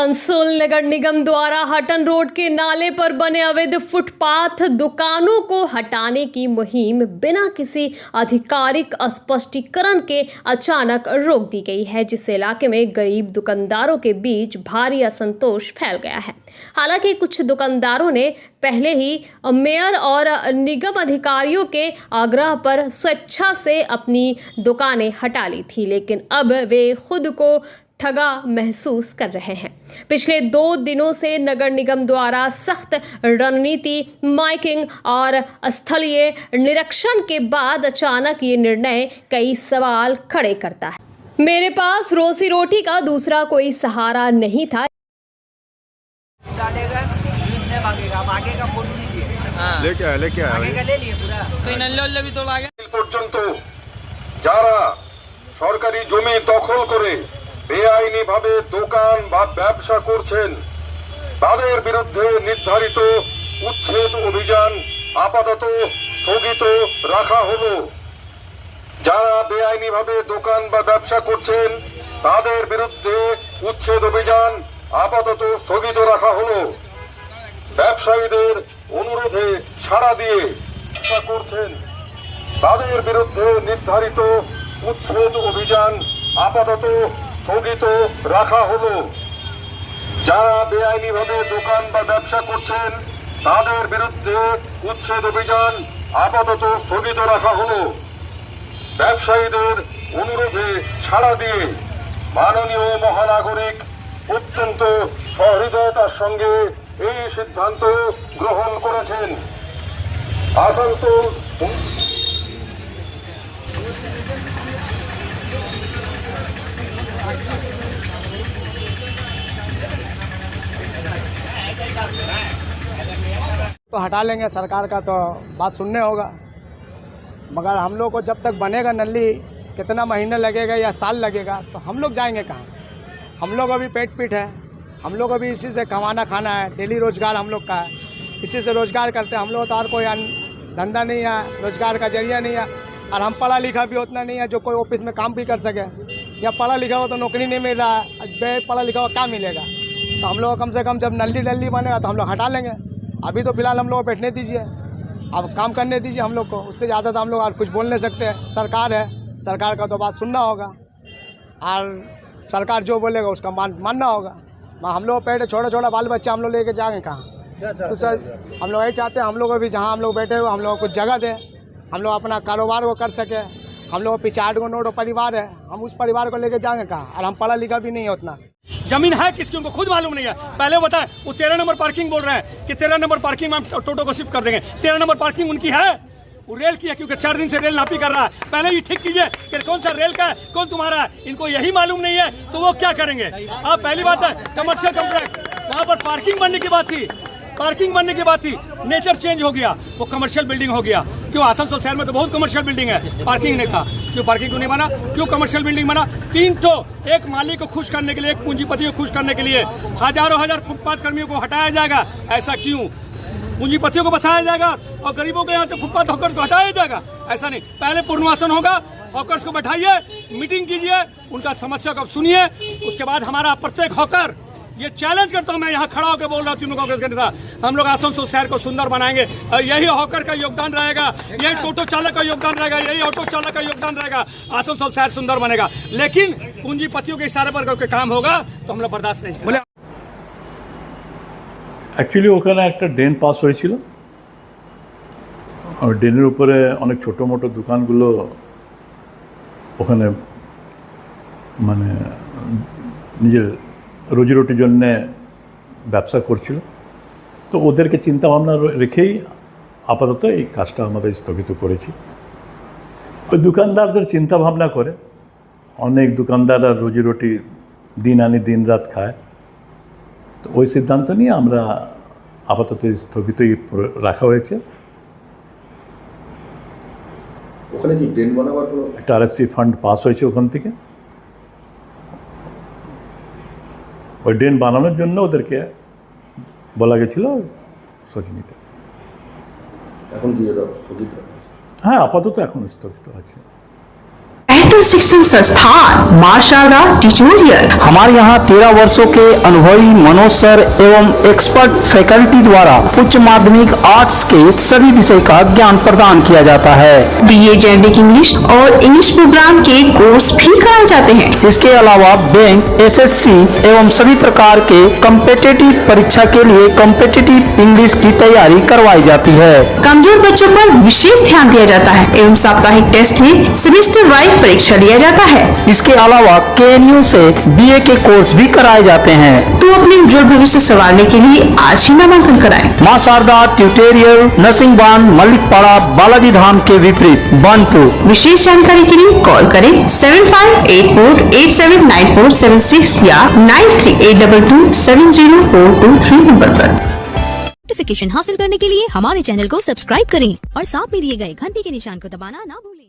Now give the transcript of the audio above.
आसनसोल नगर निगम द्वारा हटन रोड के नाले पर बने अवैध फुटपाथ दुकानों को हटाने की मुहिम बिना किसी आधिकारिक स्पष्टीकरण के अचानक रोक दी गई है, जिससे इलाके में गरीब दुकानदारों के बीच भारी असंतोष फैल गया है। हालांकि कुछ दुकानदारों ने पहले ही मेयर और निगम अधिकारियों के आग्रह पर स्वेच्छा से अपनी दुकानें हटा ली थी, लेकिन अब वे खुद को ठगा महसूस कर रहे हैं। पिछले 2 दिनों से नगर निगम द्वारा सख्त रणनीति, माइकिंग और स्थलीय निरीक्षण के बाद अचानक ये निर्णय कई सवाल खड़े करता है। मेरे पास रोजी रोटी का दूसरा कोई सहारा नहीं था। যারা সরকারি জমি দখল করে বেআইনিভাবে দোকান বা ব্যবসা করছেন তাদের বিরুদ্ধে নির্ধারিত উচ্ছেদ অভিযান আপাতত স্থগিত রাখা হলো। যারা বেআইনিভাবে দোকান বা ব্যবসা করছেন তাদের বিরুদ্ধে উচ্ছেদ অভিযান আপাতত স্থগিত রাখা হলো। ব্যবসায়ীদের অনুরোধে সাড়া দিয়ে ব্যবসা করছেন তাদের বিরুদ্ধে নির্ধারিত উচ্ছেদ অভিযান আপাতত স্থগিত রাখা হলো। যারা বেআইনিভাবে দোকান বা ব্যবসা করছেন তাদের বিরুদ্ধে উচ্ছেদ অভিযান আপাতত স্থগিত রাখা হলো। ব্যবসায়ীদের অনুরোধে সাড়া দিয়ে মাননীয় মহানাগরিক অত্যন্ত সহৃদয়তার সঙ্গে এই সিদ্ধান্ত গ্রহণ করেছেন। আসানসোল तो हटा लेंगे, सरकार का तो बात सुनने होगा, मगर हम लोग को जब तक बनेगा नली कितना महीने लगेगा या साल लगेगा, तो हम लोग जाएंगे कहाँ। हम लोग अभी पेट पीट है, हम लोग अभी इसी से कमाना खाना है, डेली रोजगार हम लोग का है, इसी से रोजगार करते हैं हम लोग। तो और कोई धंधा नहीं है, रोजगार का जरिया नहीं है, और हम पढ़ा लिखा भी उतना नहीं है जो कोई ऑफिस में काम भी कर सके। या पढ़ा लिखा हो तो नौकरी नहीं मिल रहा है, पढ़ा लिखा हो क्या मिलेगा। तो हम लोग कम से कम जब नली बनेगा तो हम लोग हटा लेंगे। अभी तो फिलहाल हम लोग को बैठने दीजिए, अब काम करने दीजिए हम लोग को, उससे ज़्यादा तो हम लोग और कुछ बोल नहीं सकते हैं। सरकार है, सरकार का तो बात सुनना होगा, और सरकार जो बोलेगा उसका मानना होगा। हम लोग पेट छोटा बाल बच्चा हम लोग लेके जाएंगे कहाँ। तो सर हम लोग यही चाहते हैं, हम लोग अभी जहाँ हम लोग बैठे हुए हम लोग को कुछ जगह दें, हम लोग अपना कारोबार को कर सके। हम लोग पीछे 8 गो 9 परिवार है, हम उस परिवार को लेके जाएंगे कहाँ, और हम पढ़ा लिखा भी नहीं है उतना। जमीन है किसकी उनको खुद मालूम नहीं है। पहले बताएं, वो 13 नंबर पार्किंग बोल रहे हैं कि 13 नंबर पार्किंग में हम टोटो को शिफ्ट कर देंगे। 13 नंबर पार्किंग उनकी है, वो रेल की है, क्योंकि 4 दिन से रेल नापी कर रहा है। पहले ये ठीक कीजिए कि कौन सा रेल का है, कौन तुम्हारा है। इनको यही मालूम नहीं है तो वो क्या करेंगे। आप पहली बात है, कमर्शियल कॉम्प्लेक्स वहाँ पर पार्किंग बनने की बात थी, पार्किंग बनने की बात थी, नेचर चेंज हो गया, वो कमर्शियल बिल्डिंग हो गया। क्यों आसनसोल शहर में तो बहुत कमर्शियल बिल्डिंग है, पार्किंग नहीं था। क्यों पार्किंग क्यों नहीं बना, क्यों कमर्शियल बिल्डिंग बना। 3 ठो, एक मालिक को खुश करने के लिए, एक पूंजीपति को खुश करने के लिए हजारों हजार फुटपाथ कर्मियों को हटाया जाएगा। ऐसा क्यों, पूंजीपतियों को बसाया जाएगा और गरीबों को यहाँ से फुटपाथ हॉकर्स को हटाया जाएगा। ऐसा नहीं, पहले पुनर्वासन होगा, हॉकर्स को बैठाइए, मीटिंग कीजिए, उनका समस्या को सुनिए, उसके बाद हमारा प्रत्येक हॉकर, ये चैलेंज करता हूं मैं, यहाँ खड़ा होकर बोल रहा हूँ तृणमूल कांग्रेस के नेता, हम लोग आसनसोल शहर को सुंदर बनाएंगे। और यही हॉकर का योगदान रहेगा, यही टोटो चालक का योगदान रहेगा, यही ऑटो चालक का योगदान रहेगा। आसनसोल शहर सुंदर बनेगा, लेकिन पूंजीपतियों के इशारे पर कोई काम होगा तो हम लोग बर्दाश्त नहीं करेंगे। অ্যাকচুয়ালি ওখানে একটা ড্রেন পাস হয়েছিল, আর ড্রেনের উপরে অনেক ছোটো মোটো দোকানগুলো ওখানে মানে নিজের রুজি রুটির জন্যে ব্যবসা করছিল। তো ওদেরকে চিন্তা ভাবনা রেখেই আপাতত এই কাজটা আমাদের স্থগিত করেছি। ওই দোকানদারদের চিন্তা ভাবনা করে, অনেক দোকানদাররা রুজি রুটি দিন আনি দিন রাত খায়, তো ওই সিদ্ধান্ত নিয়ে আমরা আপাতত স্থগিতই রাখা হয়েছে। ওখানে কি ড্রেন বানাবার কোনো একটা RSP ফান্ড পাস হয়েছে ওখান থেকে, ওই ড্রেন বানানোর জন্য ওদেরকে বলা গেছিল সরিয়ে নিতে। এখন কি স্থগিত? হ্যাঁ, আপাতত এখন স্থগিত আছে। এত कंप्यूटर शिक्षण संस्थान मां शारदा ट्यूटोरियल। हमारे यहाँ 13 वर्षों के अनुभवी मनोज सर एवं एक्सपर्ट फैकल्टी द्वारा उच्च माध्यमिक आर्ट्स के सभी विषय का ज्ञान प्रदान किया जाता है। BA जेनेरिक इंग्लिश और इंग्लिश प्रोग्राम के कोर्स भी कराए जाते हैं। इसके अलावा बैंक, SSC एवं सभी प्रकार के कॉम्पिटिटिव परीक्षा के लिए कॉम्पिटिटिव इंग्लिश की तैयारी करवाई जाती है। कमजोर बच्चों पर विशेष ध्यान दिया जाता है एवं साप्ताहिक टेस्ट में सेमेस्टर वाइज परीक्षा लिया जाता है। इसके अलावा KNU से BA के कोर्स भी कराए जाते हैं। तो अपने उज्जवल भविष्य संवारने के लिए आज ही नामांकन कराएं। मां शारदा ट्यूटोरियल, नरसिंहबान, मल्लिकपाड़ा, बालाजी धाम के विपरीत बनपुर। विशेष जानकारी के लिए कॉल करें 7584879476 या 9382270423 नंबर पर। नोटिफिकेशन हासिल करने के लिए हमारे चैनल को सब्सक्राइब करें और साथ में दिए गए घंटी के निशान को दबाना ना भूलें।